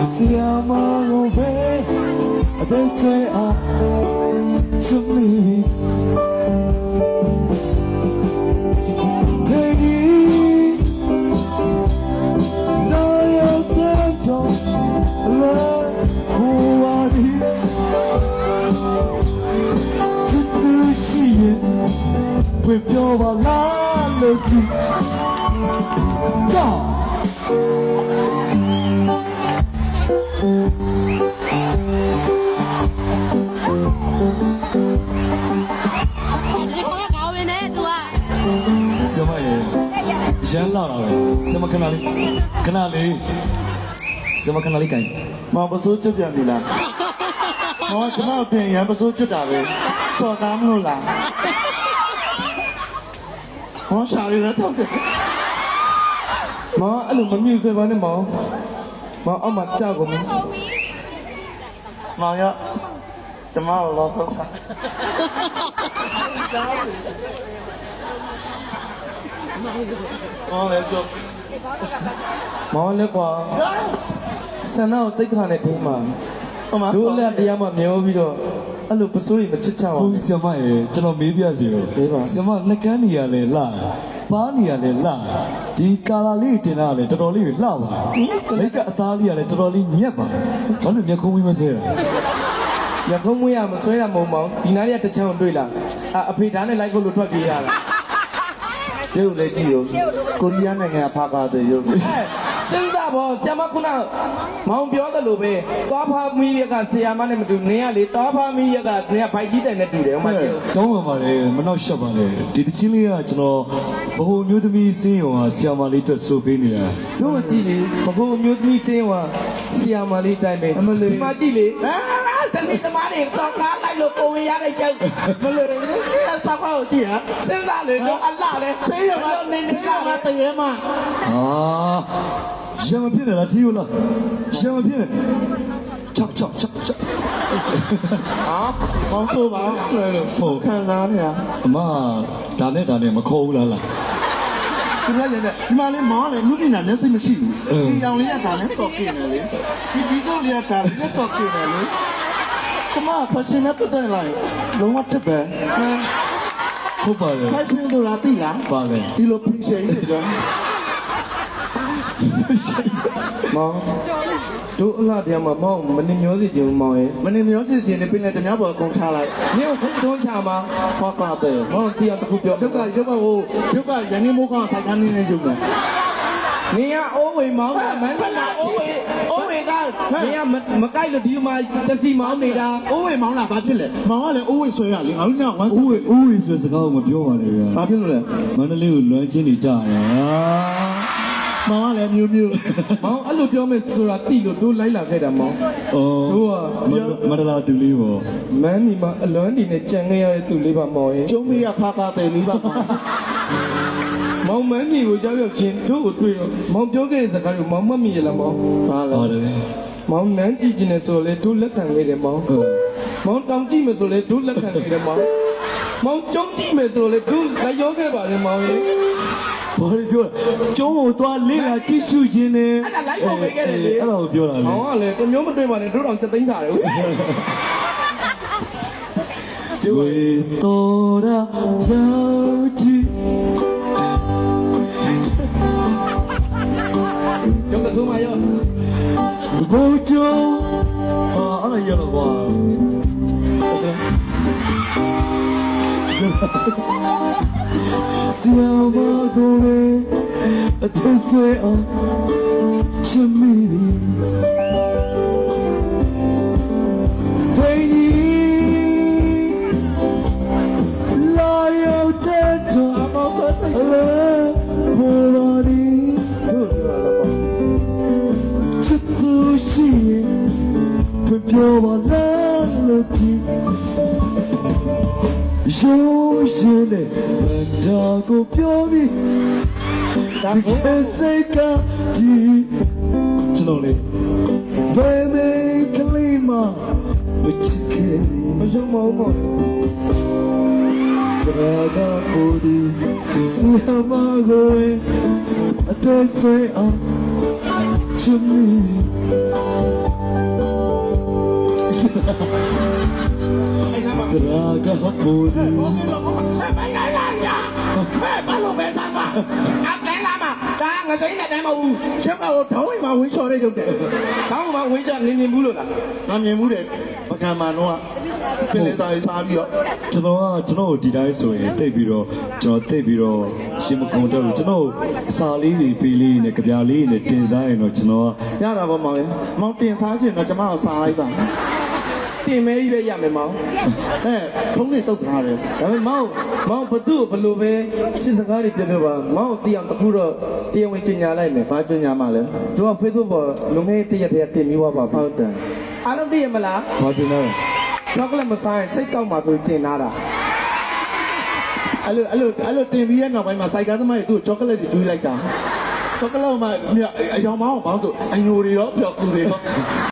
Siamo ve adesso a chumi Peggy no yo tanto la huadi Tutto si puoi piovere la luce Go! ဆရာမရေရမ်းလာတာပဲဆရာမခဏလေးဆရာမခဏလေးကန်မောင်ပစိုးကျွတ်ပြန်ပြီလားမောင်ကျွန်တော်ပြင်ရမ်းပစိုးကျွတ်တာပဲစော်ကားမလို့လားဟောရှာရည်တော့တယ်မောင်အဲ့လိုမမြင်စေပါနဲ့မောင်အောက်မှာကြောက်ကုန်မောင်ရကျွန်မလောတော့မောင်လည်းကြမောင်လည်းကွာဆန္ဒကိုတိတ်ခါနဲ့ထိမှာဒိုးလက်တရားမှမျောပြီးတော့အဲ့လိုပစိုးရိမ်မချစ်ချပါဘူးဆရာမရေကျွန်တော်မေးပြစီတော့မေးပါဆရာမနှကန်းနေရလဲလှပါးနေရလဲလှဒီကာလာလေးတင်တာလဲတော်တော်လေးလှပါလက်ကအသားလေးကလည်းတော်တော်လေးညက်ပါဘာလို့မျက်ခုံးမွေးမဆွဲရမျက်ခုံးမွေးရမဆွဲတာမဟုတ်မောင်ဒီနားရတစ်ချမ်းကိုတွေ့လားအဖေဓာတ်နဲ့လိုက်ဖို့လို့ထွက်ပြေးရတာကျုပ်လည်းကြည့်ရောကိုရီးယားနိုင်ငံဖာကားတယ်ရုပ်စဉ်းစားပေါ့ဆရာမခုနမောင်ပြောသလိုပဲသွားဖာမီးရကဆရာမနဲ့မတူနေရလေသွားဖာမီးရကနေဘိုက်ကြီးတိုင်နဲ့တူတယ်ဟိုမှာကျုပ်တောင်းပါလေမနှောက်ရှက်ပါလေဒီတချင်းလေးကကျွန်တော်ဘဟုမျိုးသမီးစင်းရောဆရာမလေးအတွက်ဆိုပေးနေတာတို့ကြည့်လေဘဟုမျိုးသမီးစင်းရောဆရာမလေးတိုင်ပဲဒီမှာကြည့်လေတစီသမားတွေကောင်းကားလိုက်လို့ပုံရတဲ့ကျုပ်မလို့လေဆောက်ကောက်ကြည့်ဟာစဉ်းစားလေတော့အလှလဲဆေးရမနေနေကမတရေမရမဖြစ်နေလားတီးလို့လားရမဖြစ်နေချောက်ကောင်းဆိုပါဟုတ်ခံစားနေရအမဒါနဲ့မခေါ်ဘူးလားဒီလိုရတယ်ဒီမှာလေးမောင်းလေလူပညာနဲ့စိတ်မရှိဘူးဒီတောင်လေးကဒါနဲ့စော့ပြနေလေဒီတော့လေးကဒါနဲ့စော့ပြနေလေကမဖရှင်နဲ့ပတ်သက်လိုက်လုံးဝတစ်ပဲဟုတ်ပါရဲ့ဖရှင်တို့လားသိလားပါလေဒီလိုဖိရှင်နေကြမောင်တို့အလားတရားမှာမောင်မနေမျောစီခြင်းမောင်ရဲ့မနေမျောစီခြင်းနဲ့ပြင်တဲ့တများပေါ်ကုန်ထားလိုက်မင်းကိုထုံးချမှာဟောကားတယ်မောင်တရားတစ်ခုပြောရုပ်ကရန်နေမိုးကောင်ဆိုင်ကန်းနေနေရုပ်တယ်နေရအိုးဝေမောင်းကမန်းလာအိုးဝေကနေရမကြိုက်လို့ဒီမှာတစီမောင်းနေတာအိုးဝေမောင်းလာဘာဖြစ်လဲမောင်းကလည်းအိုးဝေဆွဲရလေငါတို့ညဝမ်းအိုးဝေဆွဲစကားကိုမပြောပါနဲ့ဗျာဘာဖြစ်လို့လဲမန္တလေးကိုလွမ်းချင်းနေကြတယ်မောင်ကလည်းမျိုးမောင်အဲ့လိုပြောမယ်ဆိုတာတိလို့တို့လိုက်လာခဲ့တာမောင်တို့ကမန္တလာသူလေးပေါ့မန်းဒီမှာအလွမ်းဒီနဲ့ကြံခဲ့ရတဲ့သူလေးပါမောင်ရဲ့ကျုံးမေးရဖာကာတယ်လေးပါမောင်မန်းကြီးကိုရောက်ချင်းတို့ကိုတွေ့တော့မောင်ပြောခဲ့တဲ့စကားကိုမောင်မမြင်ရလားမောင်ဟာလေမောင်နန်းကြည့်ခြင်းနဲ့ဆိုလေတို့လက်ခံခဲ့တယ်မောင်မောင်တောင်ကြည့်မယ်ဆိုလေတို့လက်ခံခဲ့တယ်မောင်ကျုံးကြည့်မယ်ဆိုလေတို့လက်ရောခဲ့ပါတယ်မောင်ရဲ့ဘာပြောကျုံးကိုသွားလေးလာကြည့်ရှုခြင်းနဲ့အဲ့ဒါလိုက်ပေါ်ပေးခဲ့တယ်လေအဲ့ဒါကိုပြောတာလေမောင်ကလေတမျိုးမတွေ့ပါနဲ့တို့တော်စသိမ်းထားတယ်ဟုတ်ဝေတော်ရာဇာတိကျောင်းကဆုံးမရောဘုံကျော်အဲ့ဒါရတော့ကွာဆရာမကိုလည်းအထက်ဆွဲအောင်ချမီတေးလာရောက်တဲ့ကြောင့်မောဆက်တယ်ဘောလာရီတို့ပြောလာပါချစ်သူရှိပြောပါလားလို့ဒီရိုးရှင်တဲ့ဒါကိုပြောပြီးဒါကိုစိတ်ကဒီကျွန်တော်လေးဘယ်မေကလေးမမချစ်ခဲ့မယုံမောမောဒါကကိုဒီစီမကိုအသက်ဆွေအောင်ချစ်မိ ဟုတ်ဘူး ဟုတ်ကဲ့လို့မရလာရဘာလို့ပဲသားမအတန်းလာမဒါငစိမ့်တဲ့တန်းမဟုတ်ဘူးချက်ကတော့ထောင်းဝင်မှာဝင်ချော်တဲ့ရုပ်တဲ့ထောင်းမှာဝင်ချော်နေဘူးလို့လားငါမြင်ဘူးတဲ့ပကံမာတော့ပြင်လေသားရေးစားပြီးတော့ ကျွန်တော်ဒီတိုင်းဆိုရင်တိတ်ပြီးတော့ကျွန်တော်တိတ်ပြီးတော့ရှင်မကုန်တော့ကျွန်တော်စာလေးတွေပေးလေးနဲ့ကြပြလေးနဲ့တင်စားရင်တော့ကျွန်တော် ရတာပေါ့မောင်ရေမောင်တင်စားချင်တော့ကျမကိုစားလိုက်ပါတင်မဲကြီးပဲရမယ်မောင်ဖုန်းလေးတုတ်ထားတယ်ဒါပေမဲ့မောင်ဘသူ့ဘလို့ပဲစစ်စကားတွေပြောပါမောင်တီအောင်တခုတော့တရားဝင်ကျင်ညာလိုက်မယ်ဘာကျင်ညာမှလဲသူက Facebook ပေါ်လုံငယ်တရက်တည်းတင်ပြီးသွားပါဟုတ်တယ်အားလုံးသိရမလား ဘာတင်လဲ ချောကလက်မဆိုင်စိတ်ကောက်ပါဆိုတင်လာတာအဲ့လိုတင်ပြီးရဲ့နောက်ပိုင်းမှာစိုက်ကသမားတွေသူ့ချောကလက်တွေကျွေးလိုက်တာချောကလက်မှာအယောင်မောင်းအောင်ပေါင်းဆိုအညိုတွေရောပျော်ကူတွေရော